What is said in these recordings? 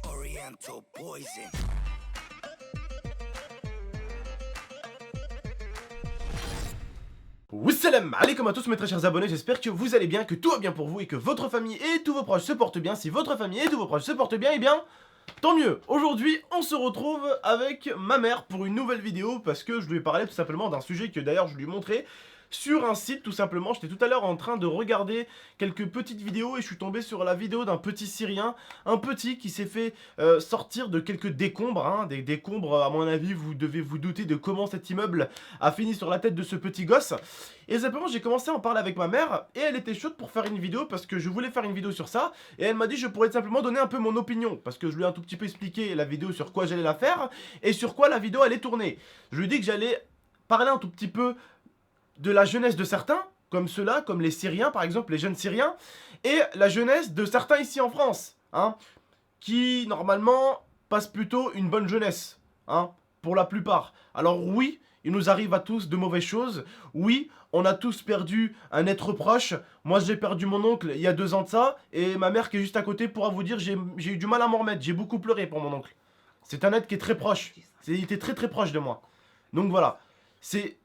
Oriental poison. Wassalam alaikum à tous mes très chers abonnés, j'espère que vous allez bien, que tout va bien pour vous et que votre famille et tous vos proches se portent bien. Si votre famille et tous vos proches se portent bien, eh bien, tant mieux. Aujourd'hui, on se retrouve avec ma mère pour une nouvelle vidéo parce que je lui ai parlé tout simplement d'un sujet que d'ailleurs je lui ai montré sur un site tout simplement. J'étais tout à l'heure en train de regarder quelques petites vidéos et je suis tombé sur la vidéo d'un petit Syrien, un petit qui s'est fait sortir de quelques décombres, hein, des décombres à mon avis vous devez vous douter de comment cet immeuble a fini sur la tête de ce petit gosse. Et simplement j'ai commencé à en parler avec ma mère et elle était chaude pour faire une vidéo parce que je voulais faire une vidéo sur ça et elle m'a dit je pourrais simplement donner un peu mon opinion parce que je lui ai un tout petit peu expliqué la vidéo sur quoi j'allais la faire et sur quoi la vidéo allait tourner. Je lui ai dit que j'allais parler un tout petit peu de la jeunesse de certains, comme ceux-là, comme les Syriens par exemple, les jeunes Syriens, et la jeunesse de certains ici en France, hein, qui normalement passent plutôt une bonne jeunesse, hein, pour la plupart. Alors oui, il nous arrive à tous de mauvaises choses, oui, on a tous perdu un être proche, moi j'ai perdu mon oncle il y a 2 ans de ça, et ma mère qui est juste à côté pourra vous dire j'ai eu du mal à m'en remettre, j'ai beaucoup pleuré pour mon oncle. C'est un être qui est très proche, il était très proche de moi. Donc voilà, c'est...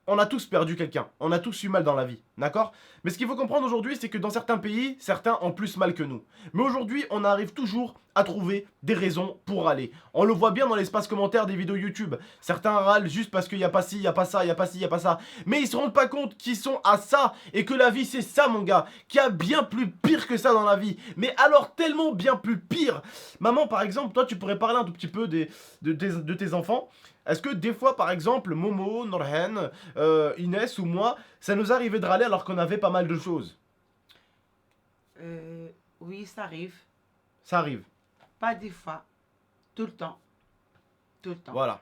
On a tous perdu quelqu'un, on a tous eu mal dans la vie, d'accord? Mais ce qu'il faut comprendre aujourd'hui, c'est que dans certains pays, certains ont plus mal que nous. Mais aujourd'hui, on arrive toujours à trouver des raisons pour râler. On le voit bien dans l'espace commentaire des vidéos YouTube. Certains râlent juste parce qu'il n'y a pas ci, il n'y a pas ça, il n'y a pas ci, il n'y a pas ça. Mais ils se rendent pas compte qu'ils sont à ça et que la vie c'est ça mon gars. Qu'il y a bien plus pire que ça dans la vie. Mais alors tellement bien plus pire. Maman par exemple, toi tu pourrais parler un tout petit peu de tes enfants. Est-ce que des fois par exemple Momo, Norhen, Inès ou moi, ça nous arrivait de râler alors qu'on avait pas mal de choses? Oui, ça arrive. Ça arrive. Pas des fois. Tout le temps. Tout le temps. Voilà.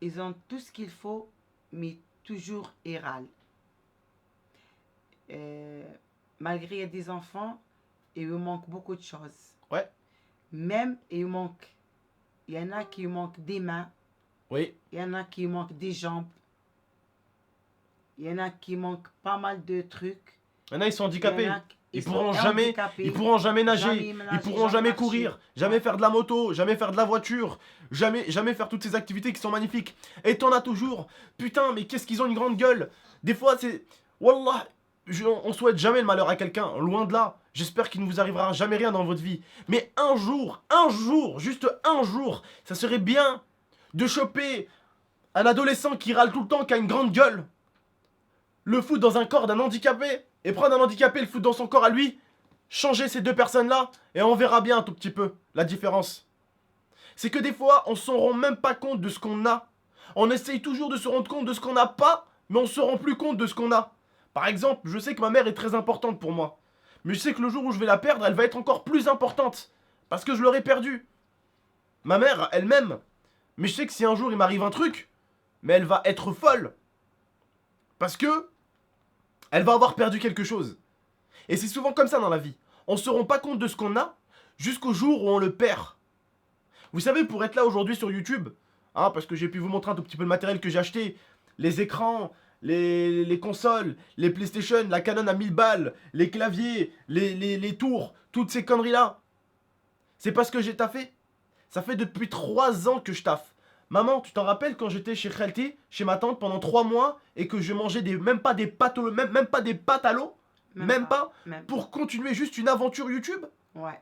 Ils ont tout ce qu'il faut, mais toujours ils râlent. Malgré il y a des enfants, il lui manque beaucoup de choses. Ouais. Même il manque. Il y en a qui manquent des mains. Oui. Il y en a qui manquent des jambes. Il y en a qui manquent pas mal de trucs. Il y en a, ils sont handicapés. Ils pourront sont jamais nager, ils pourront jamais courir, jamais faire de la moto, jamais faire de la voiture, jamais faire toutes ces activités qui sont magnifiques. Et t'en as toujours. Putain, mais qu'est-ce qu'ils ont une grande gueule. Des fois, c'est... Wallah, on souhaite jamais le malheur à quelqu'un, loin de là. J'espère qu'il ne vous arrivera jamais rien dans votre vie. Mais un jour, juste un jour, ça serait bien de choper un adolescent qui râle tout le temps, qui a une grande gueule, le foutre dans un corps d'un handicapé, et prendre un handicapé et le foutre dans son corps à lui, changer ces deux personnes-là, et on verra bien un tout petit peu la différence. C'est que des fois, on s'en rend même pas compte de ce qu'on a. On essaye toujours de se rendre compte de ce qu'on n'a pas, mais on se rend plus compte de ce qu'on a. Par exemple, je sais que ma mère est très importante pour moi. Mais je sais que le jour où je vais la perdre, elle va être encore plus importante. Parce que je l'aurai perdue. Ma mère, elle m'aime. Mais je sais que si un jour il m'arrive un truc, mais elle va être folle. Parce que elle va avoir perdu quelque chose. Et c'est souvent comme ça dans la vie. On ne se rend pas compte de ce qu'on a jusqu'au jour où on le perd. Vous savez, pour être là aujourd'hui sur YouTube, hein, parce que j'ai pu vous montrer un tout petit peu le matériel que j'ai acheté, les écrans, les consoles, les PlayStation, la Canon à 1000 balles, les claviers, les tours, toutes ces conneries-là. C'est parce que j'ai taffé. Ça fait depuis 3 ans que je taffe. Maman, tu t'en rappelles quand j'étais chez Khelti, chez ma tante pendant 3 mois et que je mangeais même pas des pâtes à l'eau, même pas, pour continuer juste une aventure YouTube? Ouais.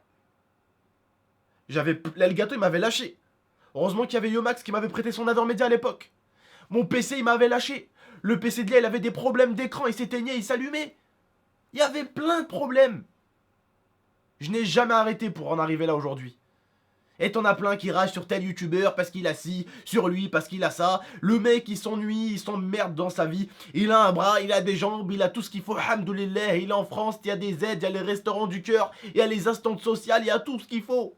Le gâteau il m'avait lâché. Heureusement qu'il y avait Yomax qui m'avait prêté son Adore Média à l'époque. Mon PC il m'avait lâché. Le PC de Lia il avait des problèmes d'écran, il s'éteignait, il s'allumait. Il y avait plein de problèmes. Je n'ai jamais arrêté pour en arriver là aujourd'hui. Et t'en as plein qui ragent sur tel youtubeur parce qu'il a ci, sur lui parce qu'il a ça. Le mec il s'ennuie, il s'emmerde dans sa vie. Il a un bras, il a des jambes, il a tout ce qu'il faut. Alhamdoulilah, il est en France, il y a des aides, il y a les restaurants du cœur, il y a les instances sociales, il y a tout ce qu'il faut.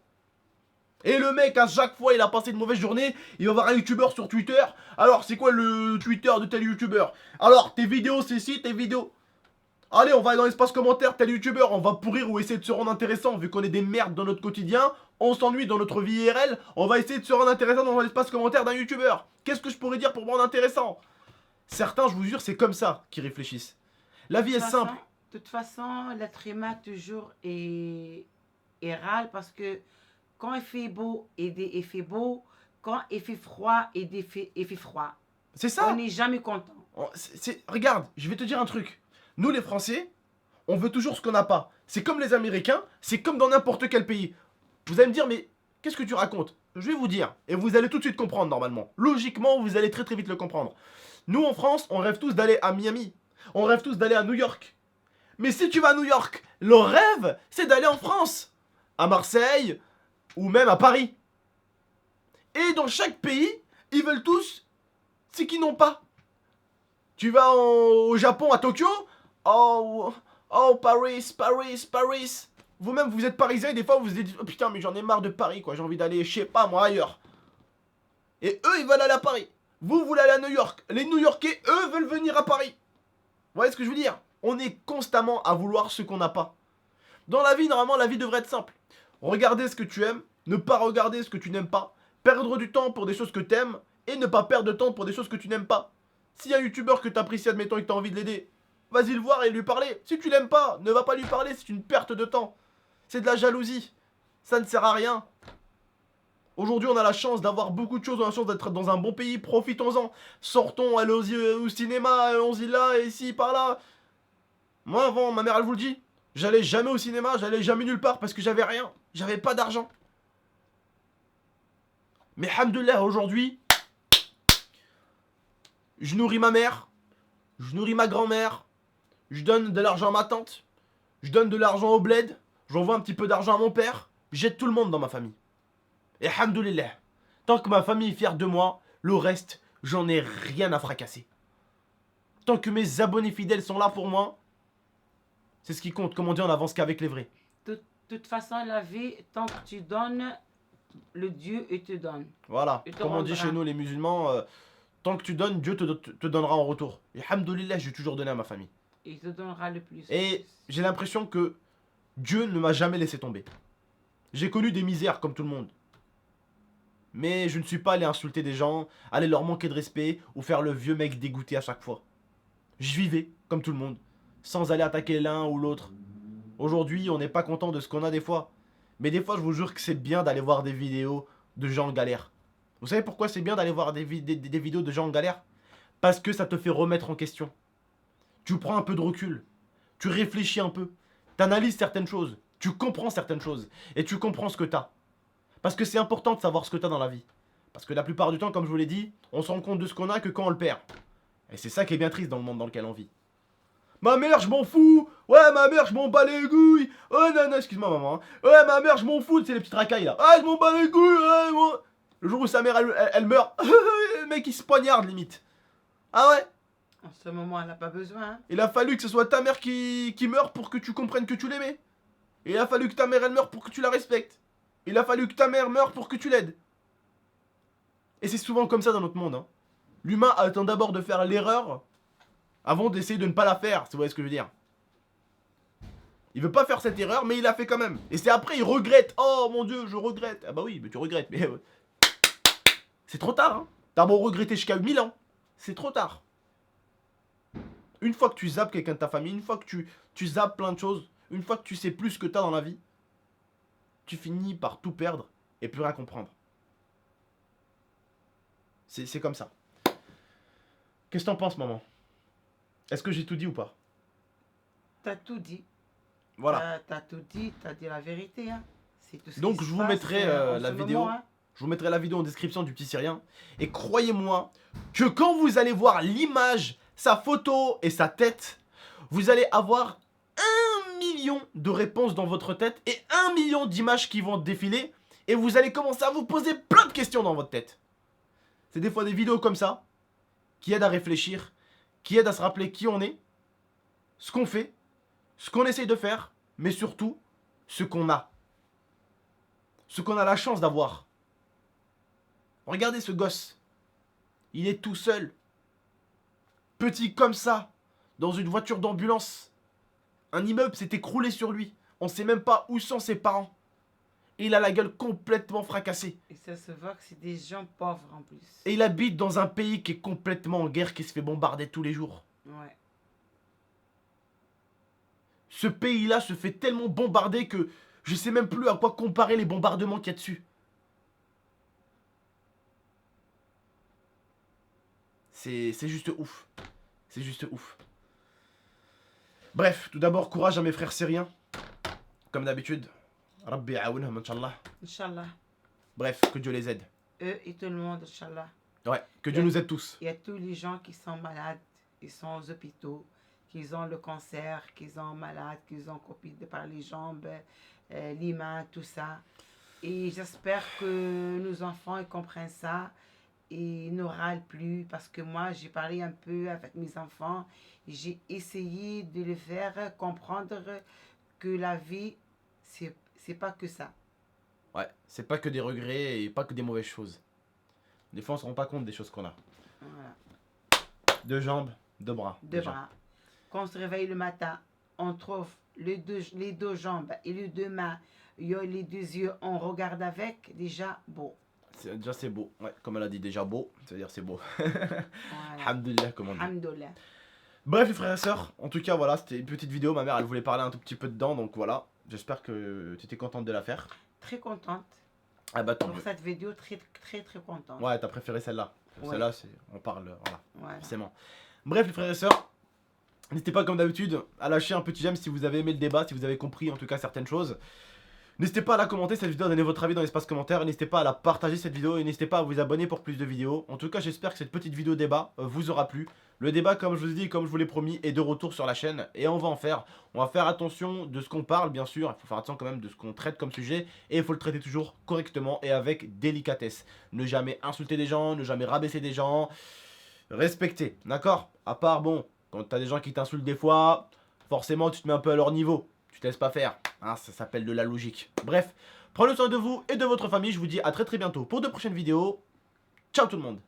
Et le mec à chaque fois il a passé une mauvaise journée, il va voir un youtubeur sur Twitter. Alors c'est quoi le Twitter de tel youtubeur? Alors tes vidéos c'est ci, tes vidéos... Allez, on va aller dans l'espace commentaire, tel youtubeur, on va pourrir ou essayer de se rendre intéressant. Vu qu'on est des merdes dans notre quotidien, on s'ennuie dans notre vie IRL, on va essayer de se rendre intéressant dans l'espace commentaire d'un youtubeur. Qu'est-ce que je pourrais dire pour me rendre intéressant? Certains, je vous jure, c'est comme ça qu'ils réfléchissent. La vie est simple. De toute façon, l'être humain toujours est et râle parce que quand il fait beau, il fait beau. Quand il fait froid, il fait froid. C'est ça. On n'est jamais content. Regarde, je vais te dire un truc. Nous les Français, on veut toujours ce qu'on n'a pas. C'est comme les Américains, c'est comme dans n'importe quel pays. Vous allez me dire, mais qu'est-ce que tu racontes? Je vais vous dire, et vous allez tout de suite comprendre normalement. Logiquement, vous allez très très vite le comprendre. Nous en France, on rêve tous d'aller à Miami. On rêve tous d'aller à New York. Mais si tu vas à New York, le rêve, c'est d'aller en France. À Marseille, ou même à Paris. Et dans chaque pays, ils veulent tous ce qu'ils n'ont pas. Tu vas au Japon, à Tokyo. Oh, Paris, Paris, Paris. Vous-même, vous êtes parisien et des fois, vous vous dites, oh putain, mais j'en ai marre de Paris, quoi. J'ai envie d'aller, je sais pas, moi, ailleurs. Et eux, ils veulent aller à Paris. Vous voulez aller à New York. Les New-Yorkais, eux, veulent venir à Paris. Vous voyez ce que je veux dire? On est constamment à vouloir ce qu'on n'a pas. Dans la vie, normalement, la vie devrait être simple. Regarder ce que tu aimes, ne pas regarder ce que tu n'aimes pas, perdre du temps pour des choses que tu aimes, et ne pas perdre de temps pour des choses que tu n'aimes pas. S'il y a un youtubeur que tu apprécies, admettons, et que tu as envie de l'aider, vas-y le voir et lui parler. Si tu l'aimes pas, ne va pas lui parler, c'est une perte de temps. C'est de la jalousie. Ça ne sert à rien. Aujourd'hui, on a la chance d'avoir beaucoup de choses, on a la chance d'être dans un bon pays, profitons-en. Sortons, allons-y au cinéma, allons-y là, ici, par là. Moi, avant, ma mère, elle vous le dit, j'allais jamais au cinéma, j'allais jamais nulle part parce que j'avais rien. J'avais pas d'argent. Mais alhamdoulilah, aujourd'hui, je nourris ma mère, je nourris ma grand-mère, je donne de l'argent à ma tante, je donne de l'argent au bled, j'envoie un petit peu d'argent à mon père, j'aide tout le monde dans ma famille. Et alhamdoulilah, tant que ma famille est fière de moi, le reste, j'en ai rien à fracasser. Tant que mes abonnés fidèles sont là pour moi, c'est ce qui compte. Comme on dit, on avance qu'avec les vrais. De toute façon, la vie, tant que tu donnes, le Dieu, il te donne. Voilà, Il te comme on dit rendra. chez nous les musulmans, tant que tu donnes, Dieu te donnera en retour. Et alhamdoulilah, j'ai toujours donné à ma famille. Il te donnera le plus. Et j'ai l'impression que Dieu ne m'a jamais laissé tomber. J'ai connu des misères comme tout le monde. Mais je ne suis pas allé insulter des gens, aller leur manquer de respect ou faire le vieux mec dégoûté à chaque fois. Je vivais comme tout le monde, sans aller attaquer l'un ou l'autre. Aujourd'hui, on n'est pas content de ce qu'on a des fois. Mais des fois, je vous jure que c'est bien d'aller voir des vidéos de gens en galère. Vous savez pourquoi c'est bien d'aller voir des vidéos de gens en galère? Parce que ça te fait remettre en question. Tu prends un peu de recul. Tu réfléchis un peu. Tu analyses certaines choses. Tu comprends certaines choses. Et tu comprends ce que tu as. Parce que c'est important de savoir ce que tu as dans la vie. Parce que la plupart du temps, comme je vous l'ai dit, on se rend compte de ce qu'on a que quand on le perd. Et c'est ça qui est bien triste dans le monde dans lequel on vit. Ma mère, je m'en fous. Ouais, ma mère, je m'en bats les couilles. Oh non, non, excuse-moi, maman. Hein. Ouais, ma mère, je m'en fous. C'est les petites racailles là. Ah, je m'en bats les couilles. Ouais, moi. Le jour où sa mère, elle meurt, le mec, il se poignarde limite. Ah ouais? En ce moment, elle n'a pas besoin. Hein. Il a fallu que ce soit ta mère qui meure pour que tu comprennes que tu l'aimais. Il a fallu que ta mère, elle meure pour que tu la respectes. Il a fallu que ta mère meure pour que tu l'aides. Et c'est souvent comme ça dans notre monde. Hein. L'humain attend d'abord de faire l'erreur avant d'essayer de ne pas la faire, si vous voyez ce que je veux dire. Il veut pas faire cette erreur, mais il l'a fait quand même. Et c'est après, il regrette. Oh mon Dieu, je regrette. Ah bah oui, mais tu regrettes. Mais c'est trop tard. Hein. T'as beau regretter jusqu'à 1000 ans. C'est trop tard. Une fois que tu zappes quelqu'un de ta famille, une fois que tu zappes plein de choses, une fois que tu sais plus ce que t'as dans la vie, tu finis par tout perdre et plus rien comprendre. C'est comme ça. Qu'est-ce que t'en penses, maman? Est-ce que j'ai tout dit ou pas? T'as tout dit. Voilà. T'as tout dit, t'as dit la vérité. Hein. Tout ce Donc qui je se vous passe, mettrai en la ce vidéo. moment, hein. Je vous mettrai la vidéo en description du petit Syrien. Et croyez-moi que quand vous allez voir l'image, sa photo et sa tête, vous allez avoir 1 million de réponses dans votre tête et 1 million d'images qui vont défiler. Et vous allez commencer à vous poser plein de questions dans votre tête. C'est des fois des vidéos comme ça qui aident à réfléchir, qui aident à se rappeler qui on est, ce qu'on fait, ce qu'on essaye de faire, mais surtout ce qu'on a. Ce qu'on a la chance d'avoir. Regardez ce gosse. Il est tout seul. Petit comme ça. Dans une voiture d'ambulance. Un immeuble s'est écroulé sur lui. On ne sait même pas où sont ses parents. Et il a la gueule complètement fracassée. Et ça se voit que c'est des gens pauvres en plus. Et il habite dans un pays qui est complètement en guerre, qui se fait bombarder tous les jours. Ouais. Ce pays-là se fait tellement bombarder que Je sais même plus à quoi comparer les bombardements qu'il y a dessus. C'est juste ouf. C'est juste ouf. Bref, tout d'abord, courage à mes frères syriens. Comme d'habitude. Rabbi aounhum, Inch'Allah. Inch'Allah. Bref, que Dieu les aide. Eux et tout le monde, Inch'Allah. Ouais, que Dieu nous aide tous. Il y a tous les gens qui sont malades, ils sont aux hôpitaux, qui ont le cancer, qui sont malades, qui ont coupé par les jambes, les mains, tout ça. Et j'espère que nos enfants ils comprennent ça et ne râlent plus parce que moi j'ai parlé un peu avec mes enfants, j'ai essayé de les faire comprendre que la vie c'est pas que ça. Ouais, c'est pas que des regrets et pas que des mauvaises choses. Des fois, on se rend pas compte des choses qu'on a. Voilà. 2 jambes, 2 bras. Deux déjà. bras. Quand on se réveille le matin, on trouve les deux jambes et les deux mains, il y a les deux yeux, on regarde avec, déjà beau. Déjà, c'est beau. Ouais, comme elle a dit, déjà beau. C'est-à-dire, c'est beau. Voilà. Alhamdulillah, comme on dit. Alhamdoulilah. Bref, les frères et sœurs, en tout cas, voilà, c'était une petite vidéo. Ma mère, elle voulait parler un tout petit peu dedans, donc voilà. J'espère que tu étais contente de la faire. Très contente Ah bah tant pour mieux. cette vidéo, très très très contente. Ouais, t'as préféré celle-là. Ouais. Celle-là, on parle, voilà, Voilà. forcément. Bref, les frères et sœurs, n'hésitez pas comme d'habitude à lâcher un petit j'aime si vous avez aimé le débat, si vous avez compris en tout cas certaines choses. N'hésitez pas à la commenter cette vidéo, à donner votre avis dans l'espace commentaire. N'hésitez pas à la partager cette vidéo et n'hésitez pas à vous abonner pour plus de vidéos. En tout cas, j'espère que cette petite vidéo débat vous aura plu. Le débat, comme je vous ai dit, comme je vous l'ai promis, est de retour sur la chaîne et on va en faire. On va faire attention de ce qu'on parle, bien sûr. Il faut faire attention quand même de ce qu'on traite comme sujet et il faut le traiter toujours correctement et avec délicatesse. Ne jamais insulter des gens, ne jamais rabaisser des gens. Respecter, d'accord? À part, bon, quand t'as des gens qui t'insultent des fois, forcément tu te mets un peu à leur niveau. Tu te laisses pas faire, hein, ça s'appelle de la logique. Bref, prenez soin de vous et de votre famille. Je vous dis à très très bientôt pour de prochaines vidéos. Ciao tout le monde.